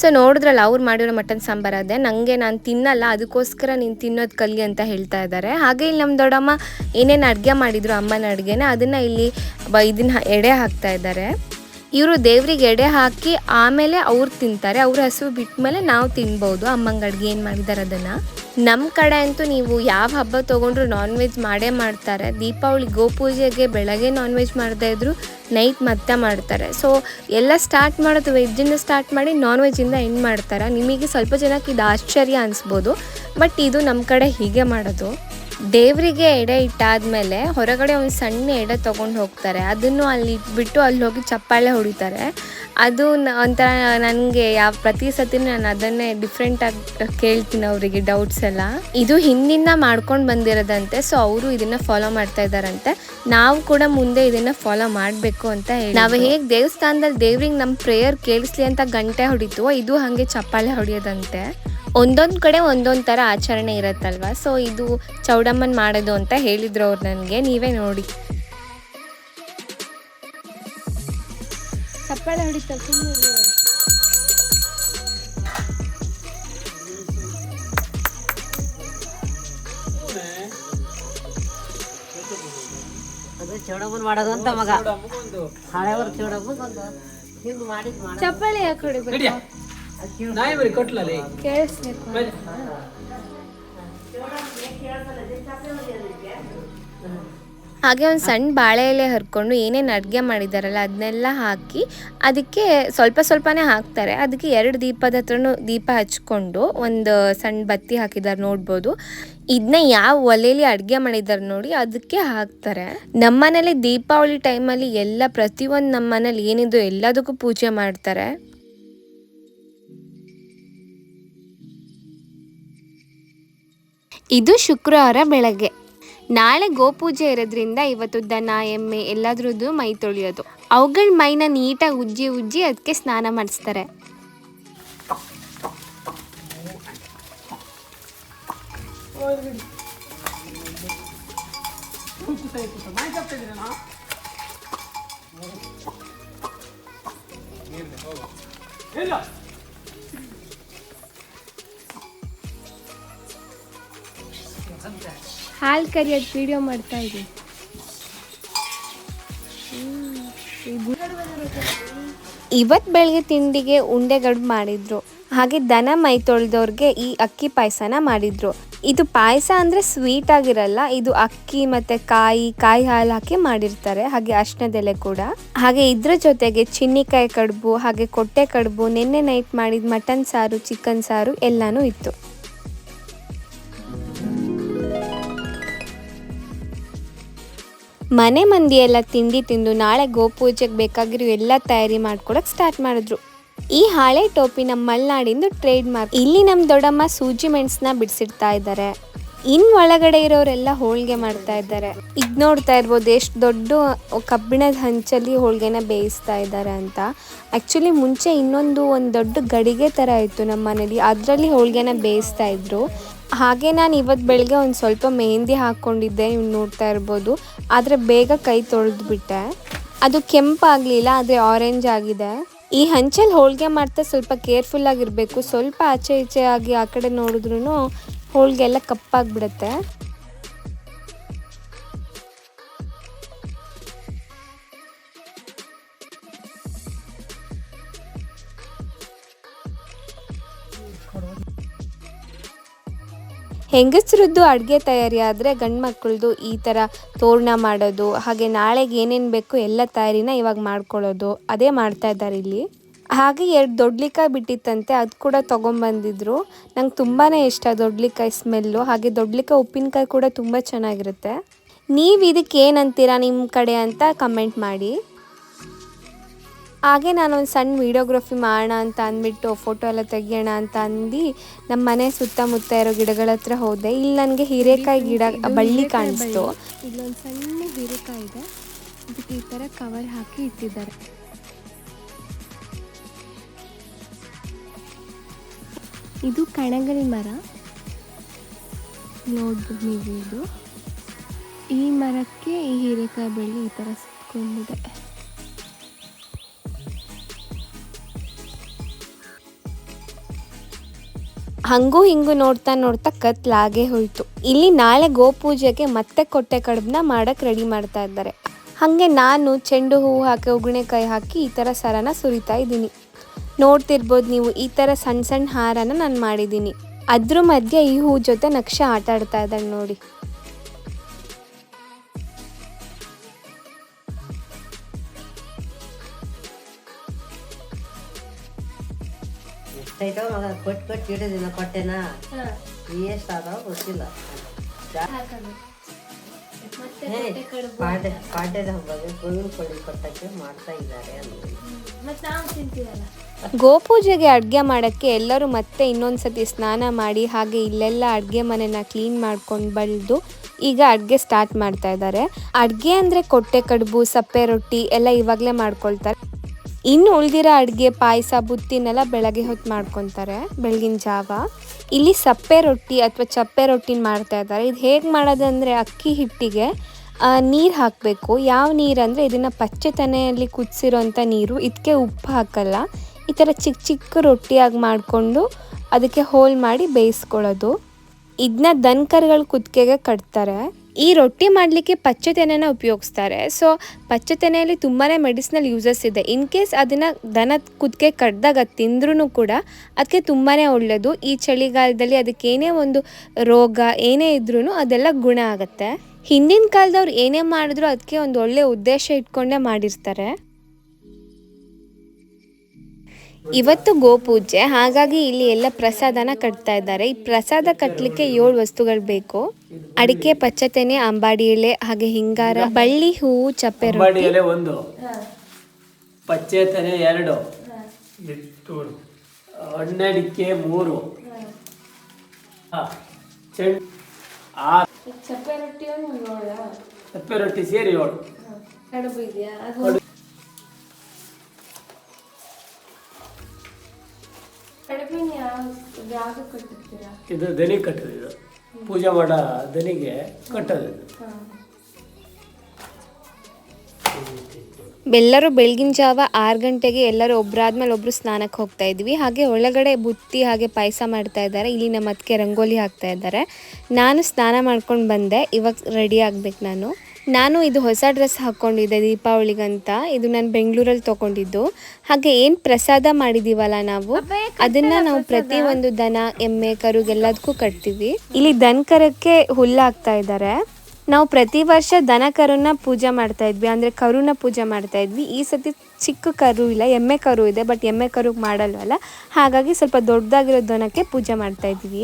ಸೊ ನೋಡಿದ್ರಲ್ಲ ಅವ್ರು ಮಾಡಿರೋ ಮಟನ್ ಸಾಂಬಾರು ಅದೇ. ನಾನು ತಿನ್ನಲ್ಲ, ಅದಕ್ಕೋಸ್ಕರ ನೀನು ತಿನ್ನೋದು ಕಲಿ ಅಂತ ಹೇಳ್ತಾ ಇದ್ದಾರೆ. ಹಾಗೆ ಇಲ್ಲಿ ನಮ್ಮ ದೊಡ್ಡಮ್ಮ ಏನೇನು ಅಡುಗೆ ಮಾಡಿದ್ರು ಅಮ್ಮನ ಅಡುಗೆನ ಅದನ್ನು ಇಲ್ಲಿ ಇದನ್ನ ಎಡೆ ಹಾಕ್ತಾ ಇದ್ದಾರೆ. ಇವರು ದೇವ್ರಿಗೆ ಎಡೆ ಹಾಕಿ ಆಮೇಲೆ ಅವ್ರು ತಿಂತಾರೆ. ಅವ್ರ ಹಸು ಬಿಟ್ಟ ಮೇಲೆ ನಾವು ತಿನ್ಬೋದು ಅಮ್ಮಂಗೆ ಅಡುಗೆ ಏನು ಮಾಡಿದ್ದಾರೆ ಅದನ್ನು. ನಮ್ಮ ಕಡೆ ಅಂತೂ ನೀವು ಯಾವ ಹಬ್ಬ ತೊಗೊಂಡ್ರು ನಾನ್ ವೆಜ್ ಮಾಡೇ ಮಾಡ್ತಾರೆ. ದೀಪಾವಳಿ ಗೋಪೂಜೆಗೆ ಬೆಳಗ್ಗೆ ನಾನ್ ವೆಜ್ ಮಾಡದೇ ಇದ್ದರೂ ನೈಟ್ ಮತ್ತೆ ಮಾಡ್ತಾರೆ. ಸೊ ಎಲ್ಲ ಸ್ಟಾರ್ಟ್ ಮಾಡೋದು ವೆಜ್ಜಿಂದ ಸ್ಟಾರ್ಟ್ ಮಾಡಿ ನಾನ್ ವೆಜ್ಜಿಂದ ಎಂಡ್ ಮಾಡ್ತಾರೆ. ನಿಮಗೆ ಸ್ವಲ್ಪ ಜನಕ್ಕೆ ಇದು ಆಶ್ಚರ್ಯ ಅನಿಸ್ಬೋದು, ಬಟ್ ಇದು ನಮ್ಮ ಕಡೆ ಹೀಗೆ ಮಾಡೋದು. ದೇವರಿಗೆ ಎಡೆ ಇಟ್ಟಾದಮೇಲೆ ಹೊರಗಡೆ ಒಂದು ಸಣ್ಣ ಎಡೆ ತೊಗೊಂಡು ಹೋಗ್ತಾರೆ. ಅದನ್ನು ಅಲ್ಲಿ ಇಟ್ಬಿಟ್ಟು ಅಲ್ಲಿ ಹೋಗಿ ಚಪ್ಪಾಳೆ ಹೊಡಿತಾರೆ. ಅದು ಒಂಥರ ನನಗೆ ಪ್ರತಿ ಸತಿ ನಾನು ಅದನ್ನೇ ಡಿಫ್ರೆಂಟಾಗಿ ಕೇಳ್ತೀನಿ ಅವರಿಗೆ ಡೌಟ್ಸ್ ಎಲ್ಲ. ಇದು ಹಿಂದಿಂದ ಮಾಡ್ಕೊಂಡು ಬಂದಿರೋದಂತೆ. ಸೊ ಅವರು ಇದನ್ನು ಫಾಲೋ ಮಾಡ್ತಾ ಇದ್ದಾರಂತೆ. ನಾವು ಕೂಡ ಮುಂದೆ ಇದನ್ನು ಫಾಲೋ ಮಾಡಬೇಕು ಅಂತ ಹೇಳಿ, ನಾವು ಹೇಗೆ ದೇವಸ್ಥಾನದಲ್ಲಿ ದೇವ್ರಿಗೆ ನಮ್ಮ ಪ್ರೇಯರ್ ಕೇಳಿಸ್ಲಿ ಅಂತ ಗಂಟೆ ಹೊಡಿತು, ಇದು ಹಾಗೆ ಚಪ್ಪಾಳೆ ಹೊಡಿಯೋದಂತೆ. ಒಂದೊಂದು ಕಡೆ ಒಂದೊಂದು ಥರ ಆಚರಣೆ ಇರುತ್ತಲ್ವ. ಸೊ ಇದು ಚೌಡಮ್ಮನ ಮಾಡೋದು ಅಂತ ಹೇಳಿದ್ರು ಅವ್ರು ನನಗೆ. ನೀವೇ ನೋಡಿ. ಚಪ್ಪಾಳೆ ಹೊಡಿತಾರೆ ಸುಮ್ಮನೆ. ಅದು ಚೌಡಮ್ಮನ ಮಾಡೋದು ಅಂತ ಮಗ, ಹಳೆಯವರು ಚೌಡಮ್ಮನ ಹಿಂಗೆ ಮಾಡಿದ್ ಚಪ್ಪಾಳೆ ಯಾಕೆ ಹೊಡಿಬೇಕು? ನಾಯಿ ಬರೀ ಕೊಟ್ಲಲ್ಲಿ ಕೇಳಿಸ್ಬೇಕು. ಹಾಗೆ ಒಂದು ಸಣ್ಣ ಬಾಳೆ ಎಲೆ ಹರ್ಕೊಂಡು ಏನೇನು ಅಡುಗೆ ಮಾಡಿದಾರಲ್ಲ ಅದನ್ನೆಲ್ಲ ಹಾಕಿ ಅದಕ್ಕೆ ಸ್ವಲ್ಪ ಸ್ವಲ್ಪನೇ ಹಾಕ್ತಾರೆ. ಅದಕ್ಕೆ 2 ದೀಪದ ಹತ್ರನೂ ದೀಪ ಹಚ್ಕೊಂಡು ಒಂದು ಸಣ್ಣ ಬತ್ತಿ ಹಾಕಿದ್ದಾರೆ ನೋಡ್ಬೋದು. ಇದನ್ನ ಯಾವ ಒಲೆಯಲ್ಲಿ ಅಡುಗೆ ಮಾಡಿದ್ದಾರೆ ನೋಡಿ ಅದಕ್ಕೆ ಹಾಕ್ತಾರೆ. ನಮ್ಮನೇಲಿ ದೀಪಾವಳಿ ಟೈಮಲ್ಲಿ ಎಲ್ಲ ಪ್ರತಿಯೊಂದು ನಮ್ಮ ಮನೇಲಿ ಏನಿದು ಎಲ್ಲದಕ್ಕೂ ಪೂಜೆ ಮಾಡ್ತಾರೆ. ಇದು ಶುಕ್ರವಾರ ಬೆಳಗ್ಗೆ. ನಾಳೆ ಗೋಪೂಜೆ ಇರೋದ್ರಿಂದ ಇವತ್ತು ದನ, ಎಮ್ಮೆ ಎಲ್ಲದ್ರದ್ದು ಮೈ ತೊಳೆಯೋದು. ಅವುಗಳ ಮೈನ ನೀಟಾಗಿ ಉಜ್ಜಿ ಅದಕ್ಕೆ ಸ್ನಾನ ಮಾಡಿಸ್ತಾರೆ. ಹಾಲು ಕರಿಯೋದು ವಿಡಿಯೋ ಮಾಡ್ತಾ ಇದ್ದೀವಿ. ಇವತ್ತು ಬೆಳಗ್ಗೆ ತಿಂಡಿಗೆ ಉಂಡೆಗಡುಬು ಮಾಡಿದ್ರು. ಹಾಗೆ ದನ ಮೈ ತೊಳೆದವ್ರಿಗೆ ಈ ಅಕ್ಕಿ ಪಾಯಸನ ಮಾಡಿದ್ರು. ಇದು ಪಾಯಸ ಅಂದರೆ ಸ್ವೀಟ್ ಆಗಿರಲ್ಲ, ಇದು ಅಕ್ಕಿ ಮತ್ತು ಕಾಯಿ ಹಾಲು ಹಾಕಿ ಮಾಡಿರ್ತಾರೆ. ಹಾಗೆ ಅರ್ಶಿಣದೆಲೆ ಕೂಡ. ಹಾಗೆ ಇದ್ರ ಜೊತೆಗೆ ಚಿನ್ನಿಕಾಯಿ ಕಡುಬು, ಹಾಗೆ ಕೊಟ್ಟೆ ಕಡುಬು, ನಿನ್ನೆ ನೈಟ್ ಮಾಡಿದ ಮಟನ್ ಸಾರು, ಚಿಕನ್ ಸಾರು ಎಲ್ಲನೂ ಇತ್ತು. ಮನೆ ಮಂದಿ ಎಲ್ಲ ತಿಂಡಿ ತಿಂದು ನಾಳೆ ಗೋಪೂಜೆಗೆ ಬೇಕಾಗಿರೋ ಎಲ್ಲ ತಯಾರಿ ಮಾಡ್ಕೊಳಕ್ಕೆ ಸ್ಟಾರ್ಟ್ ಮಾಡಿದ್ರು. ಈ ಹಾಳೆ ಟೋಪಿ ನಮ್ಮ ಮಲೆನಾಡಿಂದು ಟ್ರೇಡ್ ಮಾರ್ಕ್. ಇಲ್ಲಿ ನಮ್ಮ ದೊಡ್ಡಮ್ಮ ಸೂಜಿ ಮೆಣಸನ್ನ ಬಿಡಿಸಿಡ್ತಾ ಇದ್ದಾರೆ. ಇನ್ನು ಒಳಗಡೆ ಇರೋರೆಲ್ಲ ಹೋಳಿಗೆ ಮಾಡ್ತಾ ಇದ್ದಾರೆ. ಈಗ ನೋಡ್ತಾ ಇರ್ಬೋದು ಎಷ್ಟು ದೊಡ್ಡ ಕಬ್ಬಿಣದ ಹಂಚಲ್ಲಿ ಹೋಳಿಗೆನ ಬೇಯಿಸ್ತಾ ಇದ್ದಾರೆ ಅಂತ. ಆ್ಯಕ್ಚುಲಿ ಮುಂಚೆ ಒಂದು ದೊಡ್ಡ ಗಡಿಗೆ ಥರ ಇತ್ತು ನಮ್ಮ ಮನೇಲಿ, ಅದರಲ್ಲಿ ಹೋಳಿಗೆನ ಬೇಯಿಸ್ತಾ ಇದ್ರು. ಹಾಗೆ ನಾನು ಇವತ್ತು ಬೆಳಗ್ಗೆ ಒಂದು ಸ್ವಲ್ಪ ಮೆಹಂದಿ ಹಾಕ್ಕೊಂಡಿದ್ದೆ, ನೀವು ನೋಡ್ತಾ ಇರ್ಬೋದು. ಆದರೆ ಬೇಗ ಕೈ ತೊಳೆದ್ಬಿಟ್ಟೆ. ಅದು ಕೆಂಪಾಗಲಿಲ್ಲ, ಆದರೆ ಆರೆಂಜ್ ಆಗಿದೆ. ಈ ಹಂಚಲ್ಲಿ ಹೋಳಿಗೆ ಮಾಡ್ತಾ ಸ್ವಲ್ಪ ಕೇರ್ಫುಲ್ ಆಗಿರಬೇಕು. ಸ್ವಲ್ಪ ಆಚೆ ಈಚೆ ಆಗಿ ಆ ಕಡೆ ನೋಡಿದ್ರೂ ಹೋಳಿಗೆ ಎಲ್ಲ ಕಪ್ಪಾಗಿಬಿಡುತ್ತೆ. ಹೆಂಗಸರದ್ದು ಅಡುಗೆ ತಯಾರಿ ಆದರೆ ಗಂಡು ಮಕ್ಕಳದು ಈ ಥರ ತೋರಣ ಮಾಡೋದು, ಹಾಗೆ ನಾಳೆಗೆ ಏನೇನು ಬೇಕು ಎಲ್ಲ ತಯಾರಿನ ಇವಾಗ ಮಾಡ್ಕೊಳ್ಳೋದು, ಅದೇ ಮಾಡ್ತಾ ಇದ್ದಾರೆ ಇಲ್ಲಿ. ಹಾಗೆ 2 ದೊಡ್ಡಲಿಕಾಯಿ ಬಿಟ್ಟಿತ್ತಂತೆ, ಅದು ಕೂಡ ತೊಗೊಂಬಂದಿದ್ರು. ನಂಗೆ ತುಂಬಾ ಇಷ್ಟ ದೊಡ್ಡಲಿಕಾಯಿ ಸ್ಮೆಲ್ಲು. ಹಾಗೆ ದೊಡ್ಡಲಿಕಾಯಿ ಉಪ್ಪಿನಕಾಯಿ ಕೂಡ ತುಂಬ ಚೆನ್ನಾಗಿರುತ್ತೆ. ನೀವು ಇದಕ್ಕೆ ಏನಂತೀರಾ ನಿಮ್ಮ ಕಡೆ ಅಂತ ಕಮೆಂಟ್ ಮಾಡಿ. ಹಾಗೆ ನಾನೊಂದು ಸಣ್ಣ ವೀಡಿಯೋಗ್ರಫಿ ಮಾಡೋಣ ಅಂತ ಅಂದ್ಬಿಟ್ಟು ಫೋಟೋ ಎಲ್ಲ ತೆಗಿಯೋಣ ಅಂತ ಅಂದು ನಮ್ಮ ಮನೆ ಸುತ್ತಮುತ್ತ ಇರೋ ಗಿಡಗಳ ಹತ್ರ ಹೋದೆ. ಇಲ್ಲಿ ನನಗೆ ಹೀರೆಕಾಯಿ ಗಿಡ ಬಳ್ಳಿ ಕಾಣಿಸ್ತು. ಇಲ್ಲೊಂದು ಸಣ್ಣ ಹೀರೆಕಾಯಿ ಇದೆ, ಅದಕ್ಕೆ ಈ ಥರ ಕವರ್ ಹಾಕಿ ಇಟ್ಟಿದ್ದಾರೆ. ಇದು ಕಣಗಲ್ ಮರ ನೋಡ್ಬೋದು ನೀವು. ಇದು ಈ ಮರಕ್ಕೆ ಈ ಹೀರೆಕಾಯಿ ಬಳ್ಳಿ ಈ ಥರ ಸುತ್ತಕೊಂಡಿದೆ. ಹಂಗೂ ಹಿಂಗೂ ನೋಡ್ತಾ ನೋಡ್ತಾ ಕತ್ಲಾಗೆ ಹೋಯ್ತು. ಇಲ್ಲಿ ನಾಳೆ ಗೋಪೂಜೆಗೆ ಮತ್ತೆ ಕೊಟ್ಟೆ ಕಡುಬನ್ನ ಮಾಡಕ್ಕೆ ರೆಡಿ ಮಾಡ್ತಾ ಇದ್ದಾರೆ. ಹಾಗೆ ನಾನು ಚೆಂಡು ಹೂವು ಹಾಕಿ ಉಗುಣೆಕಾಯಿ ಹಾಕಿ ಈ ಥರ ಸರನ ಸುರಿತಾ ಇದ್ದೀನಿ. ನೋಡ್ತಿರ್ಬೋದು ನೀವು, ಈ ಥರ ಸಣ್ಣ ಸಣ್ಣ ಹಾರನ ನಾನು ಮಾಡಿದ್ದೀನಿ. ಅದ್ರ ಮಧ್ಯೆ ಈ ಹೂ ಜೊತೆ ನಕ್ಷೆ ಆಟ ಆಡ್ತಾ ಇದ್ದಾಳೆ ನೋಡಿ. ಎಷ್ಟೈತೋ ಮಗ ಕೊಟ್ಟು ಇಡೋದಿಲ್ಲ ಕೊಟ್ಟೆನಾ ಎಷ್ಟು ಅದಾವ ಗೊತ್ತಿಲ್ಲ. ಪಾಡ್ಯದ ಹಬ್ಬಗೆ ಕೊಡಿ ಕೊಟ್ಟಕ್ಕೆ ಮಾಡ್ತಾ ಇದ್ದಾರೆ ಅಂದ್ರೆ ಗೋಪೂಜೆಗೆ ಅಡುಗೆ ಮಾಡೋಕ್ಕೆ ಎಲ್ಲರೂ ಮತ್ತೆ ಇನ್ನೊಂದ್ಸತಿ ಸ್ನಾನ ಮಾಡಿ ಹಾಗೆ ಇಲ್ಲೆಲ್ಲ ಅಡುಗೆ ಮನೆನ ಕ್ಲೀನ್ ಮಾಡ್ಕೊಂಡು ಬಳಿದು ಈಗ ಅಡುಗೆ ಸ್ಟಾರ್ಟ್ ಮಾಡ್ತಾ ಇದ್ದಾರೆ. ಅಡುಗೆ ಅಂದರೆ ಕೊಟ್ಟೆ ಕಡುಬು, ಸಪ್ಪೆ ರೊಟ್ಟಿ ಎಲ್ಲ ಇವಾಗಲೇ ಮಾಡ್ಕೊಳ್ತಾರೆ. ಇನ್ನು ಉಳಿದಿರೋ ಅಡುಗೆ ಪಾಯಸ ಬುತ್ತಿನೆಲ್ಲ ಬೆಳಗ್ಗೆ ಹೊತ್ತು ಮಾಡ್ಕೊತಾರೆ ಬೆಳಗಿನ ಜಾವ. ಇಲ್ಲಿ ಸಪ್ಪೆ ರೊಟ್ಟಿ ಅಥವಾ ಚಪ್ಪೆ ರೊಟ್ಟಿನ ಮಾಡ್ತಾ ಇದ್ದಾರೆ. ಇದು ಹೇಗೆ ಮಾಡೋದಂದರೆ ಅಕ್ಕಿ ಹಿಟ್ಟಿಗೆ ನೀರು ಹಾಕಬೇಕು. ಯಾವ ನೀರು ಅಂದರೆ ಇದನ್ನು ಪಚ್ಚೆ ತೆನೆಯಲ್ಲಿ ಕುದಿಸಿರೋಂಥ ನೀರು. ಇದಕ್ಕೆ ಉಪ್ಪು ಹಾಕಲ್ಲ. ಈ ಥರ ಚಿಕ್ಕ ಚಿಕ್ಕ ರೊಟ್ಟಿಯಾಗಿ ಮಾಡಿಕೊಂಡು ಅದಕ್ಕೆ ಹೋಲ್ ಮಾಡಿ ಬೇಯಿಸ್ಕೊಳ್ಳೋದು. ಇದನ್ನ ದನಕರುಗಳ ಕುತ್ತಿಗೆಗೆ ಕಟ್ತಾರೆ. ಈ ರೊಟ್ಟಿ ಮಾಡಲಿಕ್ಕೆ ಪಚ್ಚೆ ತೆನೆನ ಉಪಯೋಗಿಸ್ತಾರೆ. ಸೊ ಪಚ್ಚೆ ತೆನೆಯಲ್ಲಿ ತುಂಬಾ ಮೆಡಿಸಿನಲ್ ಯೂಸಸ್ ಇದೆ. ಇನ್ ಕೇಸ್ ಅದನ್ನು ದನದ ಕುತ್ತಿಗೆ ಕಟ್ಟಿದಾಗ ತಿಂದ್ರೂ ಕೂಡ ಅದಕ್ಕೆ ತುಂಬಾ ಒಳ್ಳೆಯದು. ಈ ಚಳಿಗಾಲದಲ್ಲಿ ಅದಕ್ಕೆ ಏನೇ ಒಂದು ರೋಗ ಏನೇ ಇದ್ರೂ ಅದೆಲ್ಲ ಗುಣ ಆಗುತ್ತೆ. ಹಿಂದಿನ ಕಾಲದವ್ರು ಏನೇ ಮಾಡಿದ್ರು ಅದಕ್ಕೆ ಒಂದು ಒಳ್ಳೆಯ ಉದ್ದೇಶ ಇಟ್ಕೊಂಡೇ ಮಾಡಿರ್ತಾರೆ. ಇವತ್ತು ಗೋಪೂಜೆ, ಹಾಗಾಗಿ ಇಲ್ಲಿ ಎಲ್ಲ ಪ್ರಸಾದನ ಕಟ್ತಾ ಇದ್ದಾರೆ. ಈ ಪ್ರಸಾದ ಕಟ್ಟಲಿಕ್ಕೆ 7 ವಸ್ತುಗಳು ಬೇಕು. ಅಡಿಕೆ, ಪಚ್ಚೆ ತೆನೆ, ಅಂಬಾಡಿ ಎಲೆ, ಹಾಗೆ ಹಿಂಗಾರ, ಬಳ್ಳಿ ಹೂವು, ಚಪ್ಪೆ ರೊಟ್ಟಿ. ಎಲೆ 1, ಪಚ್ಚೆ ತೆನೆ 2, ಹಣ್ಣಡಿಕೆ 3, ಚಪ್ಪೆ ರೊಟ್ಟಿ ಚಪ್ಪೆ ರೊಟ್ಟಿ ಸೇರಿ 7. ಕಡುಬು ಇದೆಯಾ? ಅದು ಕಡುಬಿನ ಯಾವುದು ಕಟ್ಟುತ್ತೀರಾ? ಇದು ದನಿ ಕಟ್ಟೋದು. ಇದು ಪೂಜೆ ಮಾಡೋ ದನಿಗೆ ಕಟ್ಟೋದು. ಎಲ್ಲರೂ ಬೆಳಗಿನ ಜಾವ 6 ಗಂಟೆಗೆ ಎಲ್ಲರೂ ಒಬ್ಬರಾದ್ಮೇಲೆ ಒಬ್ಬರು ಸ್ನಾನಕ್ಕೆ ಹೋಗ್ತಾ ಇದ್ವಿ. ಹಾಗೆ ಒಳಗಡೆ ಬುತ್ತಿ ಹಾಗೆ ಪಾಯಸ ಮಾಡ್ತಾ ಇದ್ದಾರೆ. ಇಲ್ಲಿ ನಮ್ಮ ಅದಕ್ಕೆ ರಂಗೋಲಿ ಹಾಕ್ತಾ ಇದ್ದಾರೆ. ನಾನು ಸ್ನಾನ ಮಾಡ್ಕೊಂಡು ಬಂದೆ. ಇವಾಗ ರೆಡಿ ಆಗ್ಬೇಕು. ನಾನು ಇದು ಹೊಸ ಡ್ರೆಸ್ ಹಾಕ್ಕೊಂಡಿದ್ದೆ ದೀಪಾವಳಿಗಂತ. ಇದು ನಾನು ಬೆಂಗಳೂರಲ್ಲಿ ತೊಗೊಂಡಿದ್ದು. ಹಾಗೆ ಏನು ಪ್ರಸಾದ ಮಾಡಿದ್ದೀವಲ್ಲ ನಾವು, ಅದನ್ನು ನಾವು ಪ್ರತಿ ಒಂದು ದನ, ಎಮ್ಮೆ, ಕರುಗೆಲ್ಲದಕ್ಕೂ ಕಟ್ತೀವಿ. ಇಲ್ಲಿ ದನ ಕರಕ್ಕೆ ಹುಲ್ಲು ಹಾಕ್ತಾ ಇದ್ದಾರೆ. ನಾವು ಪ್ರತಿ ವರ್ಷ ದನ ಕರುನ ಪೂಜೆ ಮಾಡ್ತಾ ಇದ್ವಿ, ಅಂದರೆ ಕರುನ ಪೂಜೆ ಮಾಡ್ತಾ ಇದ್ವಿ. ಈ ಸತಿ ಚಿಕ್ಕ ಕರು ಇಲ್ಲ, ಎಮ್ಮೆ ಕರು ಇದೆ. ಬಟ್ ಎಮ್ಮೆ ಕರುಗೆ ಮಾಡಲ್ವಲ್ಲ, ಹಾಗಾಗಿ ಸ್ವಲ್ಪ ದೊಡ್ಡದಾಗಿರೋ ದನಕ್ಕೆ ಪೂಜೆ ಮಾಡ್ತಾ ಇದ್ವಿ.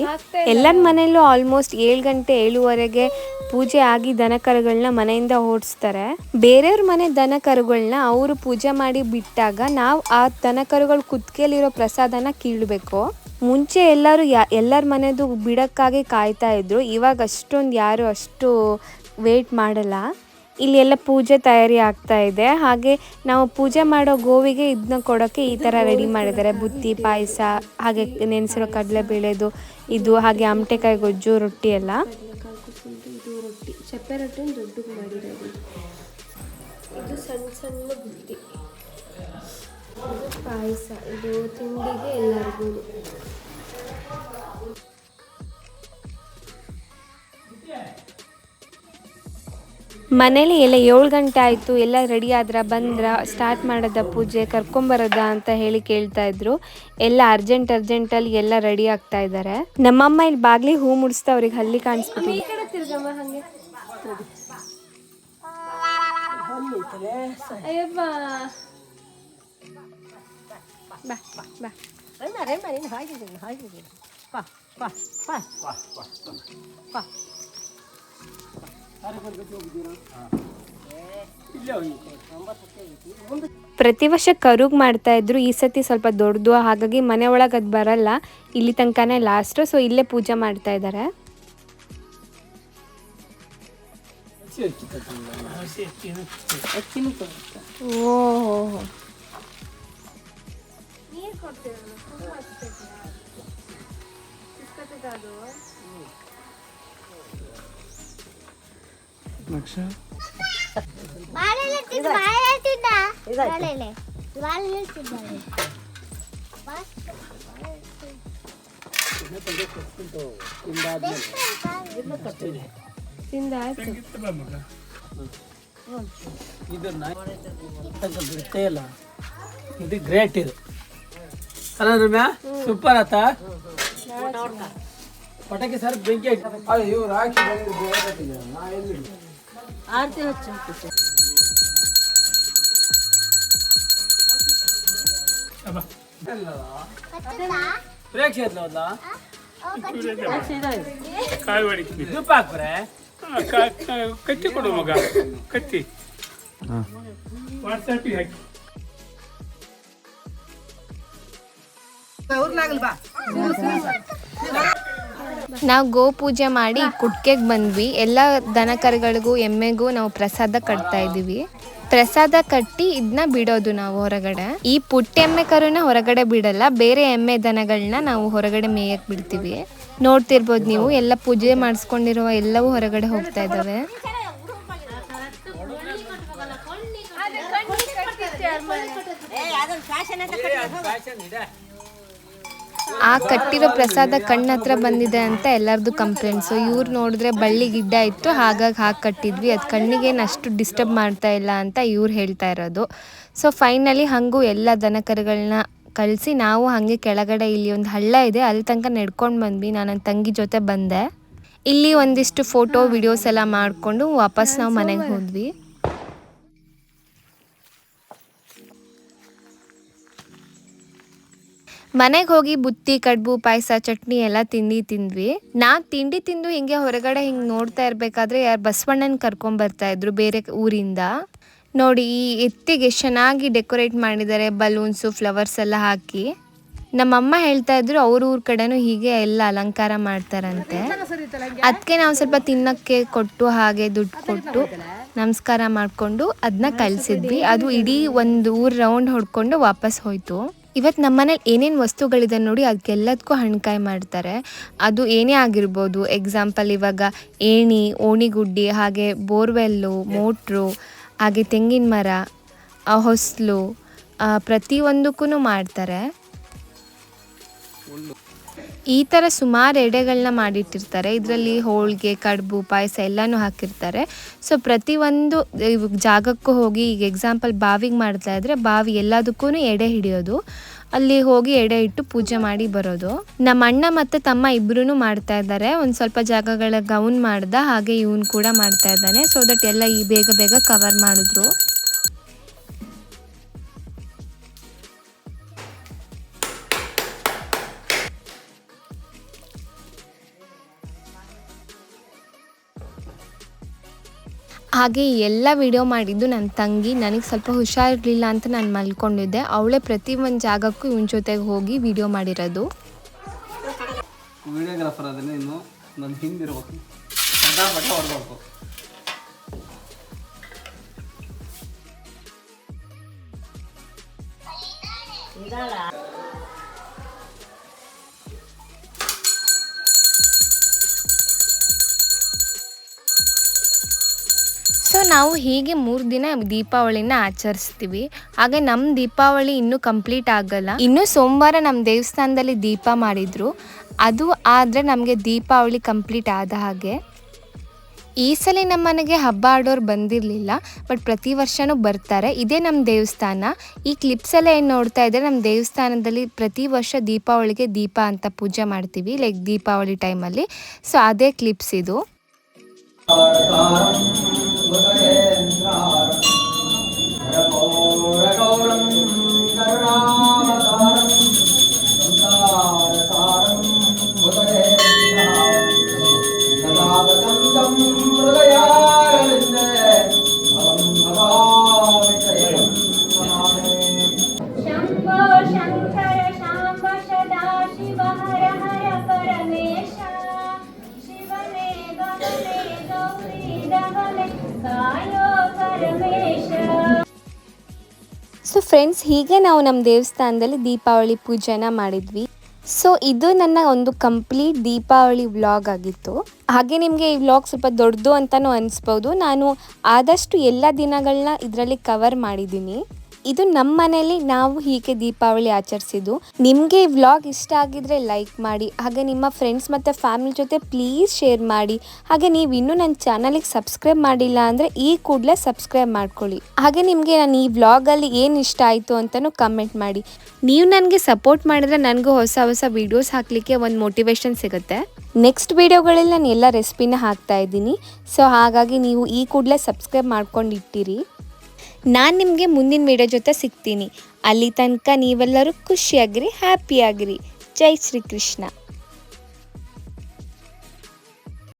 ಎಲ್ಲರ ಮನೆಯಲ್ಲೂ ಆಲ್ಮೋಸ್ಟ್ 7 ಗಂಟೆ 7:15 ಪೂಜೆ ಆಗಿ ದನ ಕರುಗಳನ್ನ ಮನೆಯಿಂದ ಓಡಿಸ್ತಾರೆ. ಬೇರೆಯವ್ರ ಮನೆ ದನ ಕರುಗಳನ್ನ ಅವರು ಪೂಜೆ ಮಾಡಿ ಬಿಟ್ಟಾಗ ನಾವು ಆ ದನ ಕರುಗಳ ಕುತ್ತಿಗೆಯಲ್ಲಿರೋ ಪ್ರಸಾದನ ಕೀಳಬೇಕು. ಮುಂಚೆ ಎಲ್ಲರ ಮನೆದು ಬಿಡಕ್ಕಾಗಿ ಕಾಯ್ತಾ ಇದ್ರು. ಇವಾಗ ಅಷ್ಟೊಂದು ಯಾರು ಅಷ್ಟು ವೇಟ್ ಮಾಡಲ್ಲ. ಇಲ್ಲಿ ಎಲ್ಲ ಪೂಜೆ ತಯಾರಿ ಆಗ್ತಾ ಇದೆ. ಹಾಗೆ ನಾವು ಪೂಜೆ ಮಾಡೋ ಗೋವಿಗೆ ಇದನ್ನ ಕೊಡೋಕ್ಕೆ ಈ ಥರ ರೆಡಿ ಮಾಡಿದ್ದಾರೆ. ಬುತ್ತಿ, ಪಾಯಸ, ಹಾಗೆ ನೆನೆಸಿರೋ ಕಡಲೆಬೇಳೆದು ಇದು, ಹಾಗೆ ಆಮಟೆಕಾಯಿ ಗೊಜ್ಜು, ರೊಟ್ಟಿ ಎಲ್ಲ. ಇದು ರೊಟ್ಟಿ, ಚಪ್ಪೆ ರೊಟ್ಟಿನ ದೊಡ್ಡಗೆ ಮಾಡಿರೋದು. ಇದು ಸಣ್ಣ ಸಣ್ಣ ಬುತ್ತಿ. ಇದು ಪಾಯಸ, ಇದು ತಿಂಡಿಗೆ ಎಲ್ಲರಿಗೂ. ಮನೇಲಿ ಎಲ್ಲ 7 ಗಂಟೆ ಆಯಿತು, ಎಲ್ಲ ರೆಡಿ ಆದ್ರ, ಬಂದ್ರ, ಸ್ಟಾರ್ಟ್ ಮಾಡೋದ ಪೂಜೆ, ಕರ್ಕೊಂಬರೋದ ಅಂತ ಹೇಳಿ ಕೇಳ್ತಾ ಇದ್ರು. ಎಲ್ಲ ಅರ್ಜೆಂಟಲ್ಲಿ ಎಲ್ಲ ರೆಡಿ ಆಗ್ತಾ ಇದ್ದಾರೆ. ನಮ್ಮಮ್ಮ ಇಲ್ಲಿ ಬಾಗ್ಲಿ ಹೂ ಮುಡಿಸ್ತಾ ಅವ್ರಿಗೆ ಹಲ್ಲಿ ಕಾಣಿಸ್ಬಿಟ್ಟು. ಪ್ರತಿ ವರ್ಷ ಕರುಗ್ ಮಾಡ್ತಾ ಇದ್ರು, ಈ ಸತಿ ಸ್ವಲ್ಪ ದೊಡ್ಡದು, ಹಾಗಾಗಿ ಮನೆ ಒಳಗೆ ಅದು ಬರಲ್ಲ, ಇಲ್ಲಿ ತನಕನೇ ಲಾಸ್ಟ್. ಸೊ ಇಲ್ಲೇ ಪೂಜೆ ಮಾಡ್ತಾ ಇದ್ದಾರೆ. ಓಹೋ, ಇದು ಗ್ರೇಟ್. ಇದು ರಮ್ಯಾ ಸೂಪರ್ ಆತ. ಪಟಾಕಿ ಸರ್ ಬೆಂಕಿ ಆರತಿ ಹಚ್ಚು. ಧೂಪ ಹಾಕ್ಬರೆ ಕತ್ತಿ ಕೊಡು ಮಗ, ಕತ್ತಿ ವಾಟ್ಸಪ್ಪಿಗೆ ಹಾಕಿ. ನಾವು ಗೋ ಪೂಜೆ ಮಾಡಿ ಕುಟ್ಕೆಗೆ ಬಂದ್ವಿ. ಎಲ್ಲ ದನ ಕರುಗಳಿಗೂ ಎಮ್ಮೆಗೂ ನಾವು ಪ್ರಸಾದ ಕಟ್ತಾ ಇದ್ದೀವಿ. ಪ್ರಸಾದ ಕಟ್ಟಿ ಇದನ್ನ ಬಿಡೋದು ನಾವು ಹೊರಗಡೆ. ಈ ಪುಟ್ಟ ಎಮ್ಮೆ ಕರುನ ಹೊರಗಡೆ ಬಿಡಲ್ಲ, ಬೇರೆ ಎಮ್ಮೆ ದನಗಳನ್ನ ನಾವು ಹೊರಗಡೆ ಮೇಯಕ್ಕೆ ಬಿಡ್ತೀವಿ. ನೋಡ್ತಿರ್ಬೋದು ನೀವು, ಎಲ್ಲ ಪೂಜೆ ಮಾಡಿಸ್ಕೊಂಡಿರುವ ಎಲ್ಲವೂ ಹೊರಗಡೆ ಹೋಗ್ತಾ ಇದ್ದಾವೆ. ಆ ಕಟ್ಟಿರೋ ಪ್ರಸಾದ ಕಣ್ಣ ಹತ್ರ ಬಂದಿದೆ ಅಂತ ಎಲ್ಲರದು ಕಂಪ್ಲೇಂಟ್ಸು. ಇವ್ರು ನೋಡಿದ್ರೆ ಬಳ್ಳಿ ಗಿಡ್ಡ ಇತ್ತು, ಹಾಗಾಗಿ ಹಾಕಿ ಕಟ್ಟಿದ್ವಿ, ಅದು ಕಣ್ಣಿಗೇನು ಅಷ್ಟು ಡಿಸ್ಟರ್ಬ್ ಮಾಡ್ತಾ ಇಲ್ಲ ಅಂತ ಇವ್ರು ಹೇಳ್ತಾ ಇರೋದು. ಸೊ ಫೈನಲಿ ಹಾಗೂ ಎಲ್ಲ ದನ ಕರುಗಳನ್ನ ಕಳಿಸಿ ನಾವು ಹಾಗೆ ಕೆಳಗಡೆ ಇಲ್ಲಿ ಒಂದು ಹಳ್ಳ ಇದೆ, ಅಲ್ಲಿ ತನಕ ನಡ್ಕೊಂಡು ಬಂದ್ವಿ. ನಾನು ನನ್ನ ತಂಗಿ ಜೊತೆ ಬಂದೆ. ಇಲ್ಲಿ ಒಂದಿಷ್ಟು ಫೋಟೋ ವಿಡಿಯೋಸ್ ಎಲ್ಲ ಮಾಡಿಕೊಂಡು ವಾಪಸ್ ನಾವು ಮನೆಗೆ ಹೋದ್ವಿ. ಮನೆಗೆ ಹೋಗಿ ಬುತ್ತಿ, ಕಡುಬು, ಪಾಯಸ, ಚಟ್ನಿ ಎಲ್ಲ ತಿಂದ್ವಿ. ನಾವು ತಿಂಡಿ ತಿಂದು ಹಿಂಗೆ ಹೊರಗಡೆ ಹಿಂಗೆ ನೋಡ್ತಾ ಇರಬೇಕಾದ್ರೆ ಯಾರು ಬಸವಣ್ಣನ ಕರ್ಕೊಂಬರ್ತಾ ಇದ್ರು ಬೇರೆ ಊರಿಂದ. ನೋಡಿ, ಈ ಎತ್ತಿಗೆ ಎಷ್ಟು ಚೆನ್ನಾಗಿ ಡೆಕೋರೇಟ್ ಮಾಡಿದ್ದಾರೆ, ಬಲೂನ್ಸು, ಫ್ಲವರ್ಸ್ ಎಲ್ಲ ಹಾಕಿ. ನಮ್ಮಮ್ಮ ಹೇಳ್ತಾ ಇದ್ರು ಅವ್ರ ಊರ ಕಡೆನೂ ಹೀಗೆ ಎಲ್ಲ ಅಲಂಕಾರ ಮಾಡ್ತಾರಂತೆ. ಅದಕ್ಕೆ ನಾವು ಸ್ವಲ್ಪ ತಿನ್ನಕ್ಕೆ ಕೊಟ್ಟು ಹಾಗೆ ದುಡ್ಡು ಕೊಟ್ಟು ನಮಸ್ಕಾರ ಮಾಡಿಕೊಂಡು ಅದನ್ನ ಕಳಿಸಿದ್ವಿ. ಅದು ಇಡೀ ಒಂದು ಊರು ರೌಂಡ್ ಹೊಡ್ಕೊಂಡು ವಾಪಸ್ ಹೋಯ್ತು. ಇವತ್ತು ನಮ್ಮನೇಲಿ ಏನೇನು ವಸ್ತುಗಳಿದೆ ನೋಡಿ, ಅದಕ್ಕೆಲ್ಲದಕ್ಕೂ ಹಣ್ಕಾಯಿ ಮಾಡ್ತಾರೆ. ಅದು ಏನೇ ಆಗಿರ್ಬೋದು, ಎಕ್ಸಾಂಪಲ್ ಇವಾಗ ಏಣಿ, ಓಣಿಗುಡ್ಡಿ, ಹಾಗೆ ಬೋರ್ವೆಲ್ಲು, ಮೋಟ್ರು, ಹಾಗೆ ತೆಂಗಿನ ಮರ, ಹೊಸ್ಲು, ಪ್ರತಿಯೊಂದಕ್ಕೂ ಮಾಡ್ತಾರೆ. ಈ ಥರ ಸುಮಾರು ಎಡೆಗಳನ್ನ ಮಾಡಿಟ್ಟಿರ್ತಾರೆ. ಇದರಲ್ಲಿ ಹೋಳಿಗೆ, ಕಡುಬು, ಪಾಯಸ ಎಲ್ಲನೂ ಹಾಕಿರ್ತಾರೆ. ಸೊ ಪ್ರತಿಯೊಂದು ಜಾಗಕ್ಕೂ ಹೋಗಿ, ಈಗ ಎಕ್ಸಾಂಪಲ್ ಬಾವಿಗೆ ಮಾಡ್ತಾ ಇದ್ರೆ ಬಾವಿ ಎಲ್ಲದಕ್ಕೂ ಎಡೆ ಹಿಡಿಯೋದು, ಅಲ್ಲಿ ಹೋಗಿ ಎಡೆ ಇಟ್ಟು ಪೂಜೆ ಮಾಡಿ ಬರೋದು. ನಮ್ಮ ಅಣ್ಣ ಮತ್ತು ತಮ್ಮ ಇಬ್ಬರೂ ಮಾಡ್ತಾ ಇದ್ದಾರೆ. ಒಂದು ಸ್ವಲ್ಪ ಜಾಗಗಳ ಗೌನ್ ಮಾಡ್ದ, ಹಾಗೆ ಇವನು ಕೂಡ ಮಾಡ್ತಾ ಇದ್ದಾನೆ. ಸೊ ದಟ್ ಎಲ್ಲ ಈ ಬೇಗ ಕವರ್ ಮಾಡಿದ್ರು. ಹಾಗೆ ಎಲ್ಲ ವಿಡಿಯೋ ಮಾಡಿದ್ದು ನನ್ನ ತಂಗಿ. ನನಗೆ ಸ್ವಲ್ಪ ಹುಷಾರಿರಲಿಲ್ಲ ಅಂತ ನಾನು ಮಲ್ಕೊಂಡಿದ್ದೆ. ಅವಳೇ ಪ್ರತಿ ಒಂದು ಜಾಗಕ್ಕೂ ಇವನ ಜೊತೆಗೆ ಹೋಗಿ ವಿಡಿಯೋ ಮಾಡಿರೋದು. ವಿಡಿಯೋಗ್ರಾಫರ್ ಅದನ್ನೇ ಇನ್ನು ನನ್ನ ಹಿಂದಿರ್ಬೇಕು, ಸೊ ನಾವು ಹೀಗೆ 3 ದಿನ ದೀಪಾವಳಿನ ಆಚರಿಸ್ತೀವಿ. ಹಾಗೆ ನಮ್ಮ ದೀಪಾವಳಿ ಇನ್ನೂ ಕಂಪ್ಲೀಟ್ ಆಗಲ್ಲ. ಇನ್ನು ಸೋಮವಾರ ನಮ್ಮ ದೇವಸ್ಥಾನದಲ್ಲಿ ದೀಪ ಮಾಡಿದ್ರು, ಅದು ಆದರೆ ನಮಗೆ ದೀಪಾವಳಿ ಕಂಪ್ಲೀಟ್ ಆದ ಹಾಗೆ. ಈ ಸಲ ನಮ್ಮ ಮನೆಗೆ ಹಬ್ಬ ಆಡೋರು ಬಂದಿರಲಿಲ್ಲ, ಬಟ್ ಪ್ರತಿ ವರ್ಷವೂ ಬರ್ತಾರೆ. ಇದೇ ನಮ್ಮ ದೇವಸ್ಥಾನ. ಈ ಕ್ಲಿಪ್ಸ್ ಎಲ್ಲ ಏನು ನೋಡ್ತಾ ಇದ್ದರೆ ನಮ್ಮ ದೇವಸ್ಥಾನದಲ್ಲಿ ಪ್ರತಿ ವರ್ಷ ದೀಪಾವಳಿಗೆ ದೀಪ ಅಂತ ಪೂಜೆ ಮಾಡ್ತೀವಿ, ಲೈಕ್ ದೀಪಾವಳಿ ಟೈಮಲ್ಲಿ. ಸೊ ಅದೇ ಕ್ಲಿಪ್ಸ್ ಇದು. शम्भो शङ्कर शाम्ब सदा शिव हर हर परमेश शिवने गगने गौरी दहने कायो परमेश. ಸೊ ಫ್ರೆಂಡ್ಸ್, ಹೀಗೆ ನಾವು ನಮ್ಮ ದೇವಸ್ಥಾನದಲ್ಲಿ ದೀಪಾವಳಿ ಪೂಜೆನ ಮಾಡಿದ್ವಿ. ಸೊ ಇದು ನನ್ನ ಒಂದು ಕಂಪ್ಲೀಟ್ ದೀಪಾವಳಿ ವ್ಲಾಗ್ ಆಗಿತ್ತು. ಹಾಗೆ ನಿಮಗೆ ಈ ವ್ಲಾಗ್ ಸ್ವಲ್ಪ ದೊಡ್ಡದು ಅಂತಲೂ ಅನಿಸ್ಬೋದು. ನಾನು ಆದಷ್ಟು ಎಲ್ಲ ದಿನಗಳನ್ನ ಇದರಲ್ಲಿ ಕವರ್ ಮಾಡಿದ್ದೀನಿ. ಇದು ನಮ್ಮ ಮನೆಯಲ್ಲಿ ನಾವು ಹೀಗೆ ದೀಪಾವಳಿ ಆಚರಿಸಿದ್ದು. ನಿಮಗೆ ಈ ವ್ಲಾಗ್ ಇಷ್ಟ ಆಗಿದ್ರೆ ಲೈಕ್ ಮಾಡಿ, ಹಾಗೆ ನಿಮ್ಮ ಫ್ರೆಂಡ್ಸ್ ಮತ್ತು ಫ್ಯಾಮಿಲಿ ಜೊತೆ ಪ್ಲೀಸ್ ಶೇರ್ ಮಾಡಿ. ಹಾಗೆ ನೀವು ಇನ್ನೂ ನನ್ನ ಚಾನಲಿಗೆ ಸಬ್ಸ್ಕ್ರೈಬ್ ಮಾಡಿಲ್ಲ ಅಂದರೆ ಈ ಕೂಡಲೇ ಸಬ್ಸ್ಕ್ರೈಬ್ ಮಾಡ್ಕೊಳ್ಳಿ. ಹಾಗೆ ನಿಮಗೆ ನಾನು ಈ ವ್ಲಾಗಲ್ಲಿ ಏನು ಇಷ್ಟ ಆಯಿತು ಅಂತಲೂ ಕಮೆಂಟ್ ಮಾಡಿ. ನೀವು ನನಗೆ ಸಪೋರ್ಟ್ ಮಾಡಿದ್ರೆ ನನಗೂ ಹೊಸ ಹೊಸ ವೀಡಿಯೋಸ್ ಹಾಕಲಿಕ್ಕೆ ಒಂದು ಮೋಟಿವೇಶನ್ ಸಿಗುತ್ತೆ. ನೆಕ್ಸ್ಟ್ ವೀಡಿಯೋಗಳಲ್ಲಿ ನಾನು ಎಲ್ಲ ರೆಸಿಪಿನ ಹಾಕ್ತಾ ಇದ್ದೀನಿ. ಸೊ ಹಾಗಾಗಿ ನೀವು ಈ ಕೂಡಲೇ ಸಬ್ಸ್ಕ್ರೈಬ್ ಮಾಡ್ಕೊಂಡು ಇಟ್ಟಿರಿ. ನಾನು ನಿಮಗೆ ಮುಂದಿನ ವೀಡಿಯೋ ಜೊತೆ ಸಿಗ್ತೀನಿ. ಅಲ್ಲಿ ತನಕ ನೀವೆಲ್ಲರೂ ಖುಷಿಯಾಗಿರಿ, ಹ್ಯಾಪಿಯಾಗಿರಿ. ಜೈ ಶ್ರೀ ಕೃಷ್ಣ.